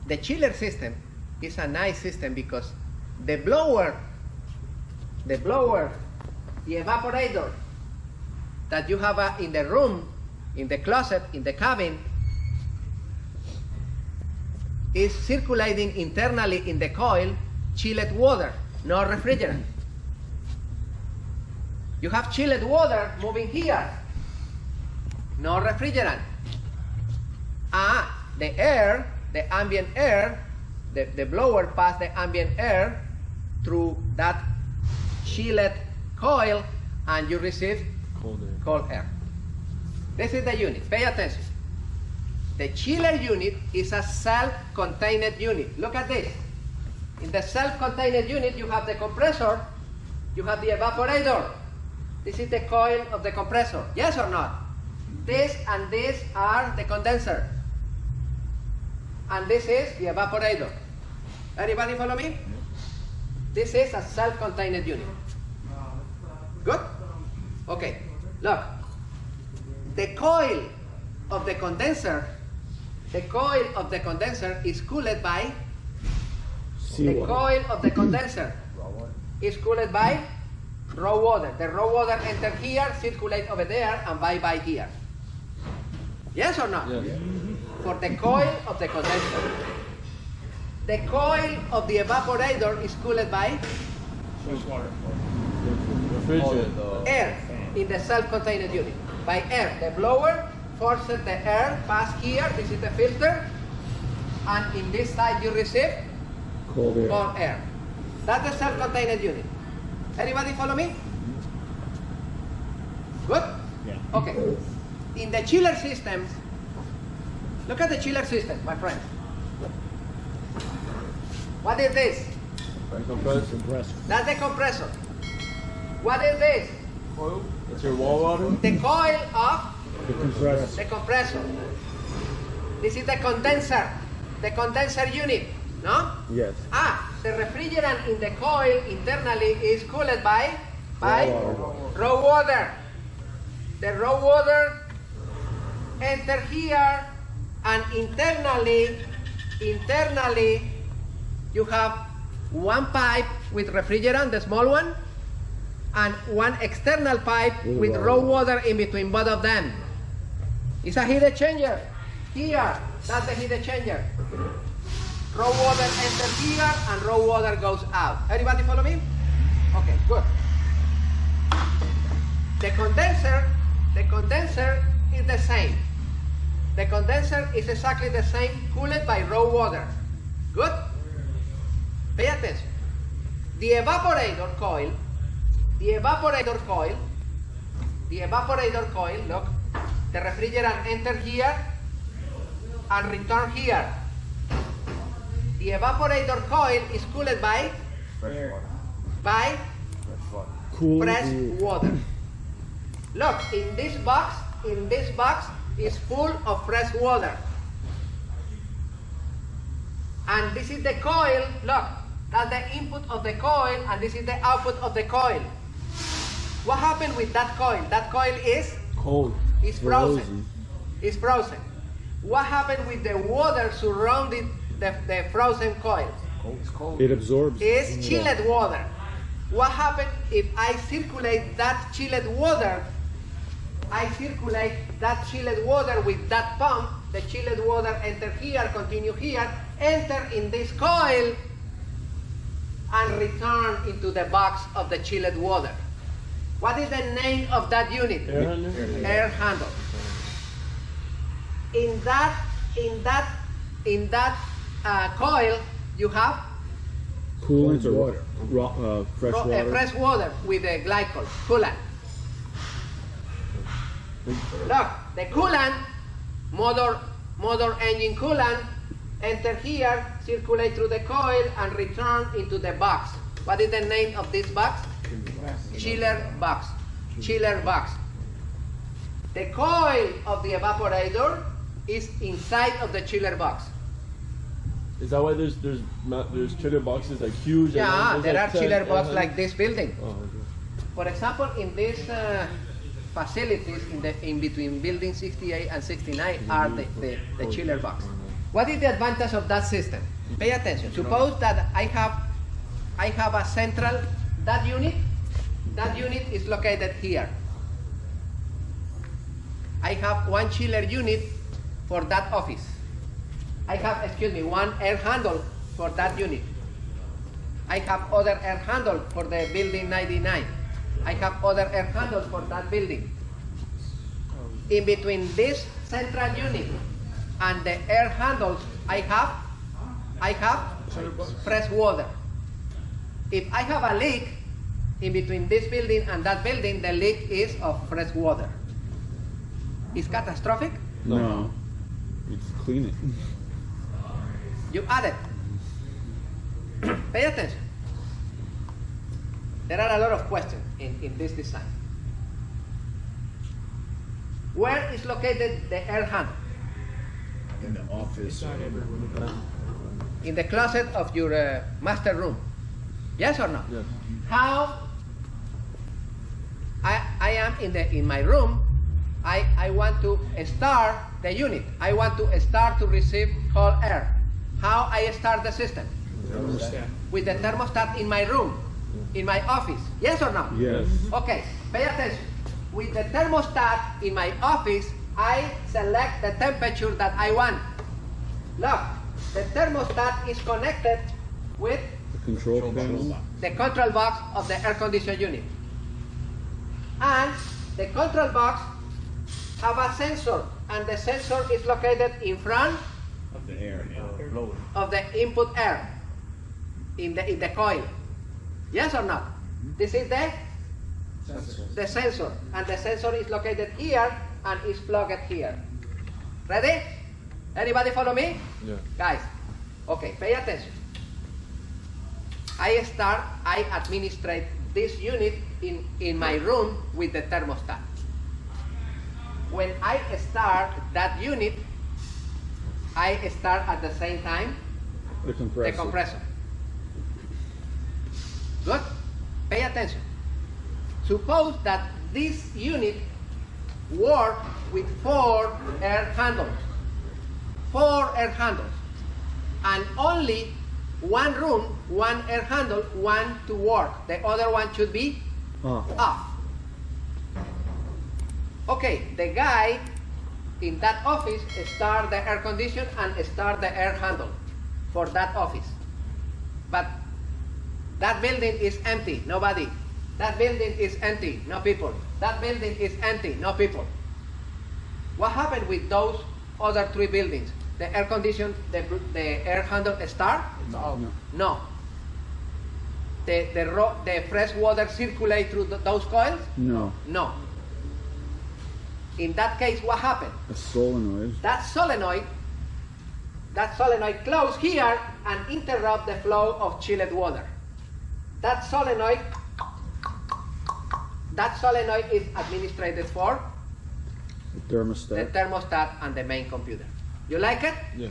The chiller system is a nice system because the blower, the evaporator that you have in the room, in the closet, in the cabin, is circulating internally in the coil chilled water, no refrigerant. You have chilled water moving here, no refrigerant. The air, the ambient air, the blower passes the ambient air through that chilled coil and you receive cold air. This is the unit. Pay attention. The chiller unit is a self-contained unit. Look at this. In the self-contained unit, you have the compressor, you have the evaporator. This is the coil of the compressor. Yes or not? This and this are the condenser. And this is the evaporator. Everybody follow me? This is a self-contained unit. Good? Okay. Look. The coil of the condenser is cooled by the coil of the condenser is cooled by raw water. The raw water enter here, circulate over there, and bye here. Yes or not? Yes. For the coil of the condenser. The coil of the evaporator is cooled by Refrigerant. air in the self-contained unit. By air. The blower forces the air pass here. This is the filter. And in this side you receive Cold air. That's the self-contained unit. Everybody follow me? Good? Yeah. Okay. In the chiller system, look at the chiller system, my friend. What is this? Compressor. That's the compressor. What is this? Coil? That's your wall water? The coil of The compressor. the compressor. This is the condenser unit, no? Yes. The refrigerant in the coil internally is cooled by raw water. The raw water enter here, and internally you have one pipe with refrigerant, the small one, and one external pipe with raw water in between both of them. It's a heat exchanger. Here, that's the heat exchanger. Raw water enters here and raw water goes out. Everybody follow me? Okay, good. The condenser is the same. The condenser is exactly the same, cooled by raw water. Good? Pay attention. The evaporator coil, look, the refrigerant enter here and return here. The evaporator coil is cooled by fresh water. Look, in this box is full of fresh water. And this is the coil, look, that's the input of the coil and this is the output of the coil. What happened with that coil? That coil is Cold. It's frozen. It's frozen. What happened with the water surrounding the frozen coil? It's cold. It absorbs. It's chilled water. What happened if I circulate that chilled water? I circulate that chilled water with that pump. The chilled water enter here, continue here, enter in this coil, and return into the box of the chilled water. What is the name of that unit? Air handle? Air handle. In that coil, you have Coolant or water. Fresh water. fresh water with a glycol, coolant. Look, the coolant, motor engine coolant, enter here, circulate through the coil, and return into the box. What is the name of this box? Chiller box. Chiller box. The coil of the evaporator is inside of the chiller box. Is that why there's chiller boxes like huge? Yeah, and there are like 10 chiller boxes air like this building. handles? Oh, okay. For example, in these facilities in between building 68 and 69 are the chiller box. What is the advantage of that system? Pay attention. Suppose that I have a central, that unit is located here. I have one chiller unit for that office. I have, one air handle for that unit. I have other air handle for the building 99. I have other air handles for that building. In between this central unit and the air handles, I have fresh water. If I have a leak in between this building and that building, the leak is of fresh water. Is catastrophic? No. It's clean it. You add it. Pay attention. There are a lot of questions in this design. Where is located the air handle? In the office. In the closet of your master room. Yes or no? Yes. How I am in my room, I want to start the unit. I want to start to receive cold air. How I start the system? With the thermostat in my room, in my office. Yes or no? Yes. Okay, pay attention. With the thermostat in my office, I select the temperature that I want. Look, the thermostat is connected with The control panel. the control box of the air conditioning unit. And the control box have a sensor, and the sensor is located in front Of the air. of the input air in the coil. Yes or not? This is the sensor, and the sensor is located here and is plugged here. Ready? Anybody follow me? Yeah. Guys, okay, pay attention. I administrate this unit in my room with the thermostat. When I start that unit, I start at the same time The compressor. the compressor. Good? Pay attention. Suppose that this unit works with 4 air handles. 4 air handles. And only one room, one air handle, one to work. The other one should be off. Okay, the guy in that office start the air condition and start the air handle for that office. But that building is empty, nobody. That building is empty, no people. That building is empty, no people. What happened with those other 3 buildings? The air condition, the air handle start? No. The fresh water circulate through those coils? No. No. In that case, what happened? A solenoid. That solenoid close here and interrupt the flow of chilled water. That solenoid is administrated for The thermostat. the thermostat and the main computer. You like it? Yeah.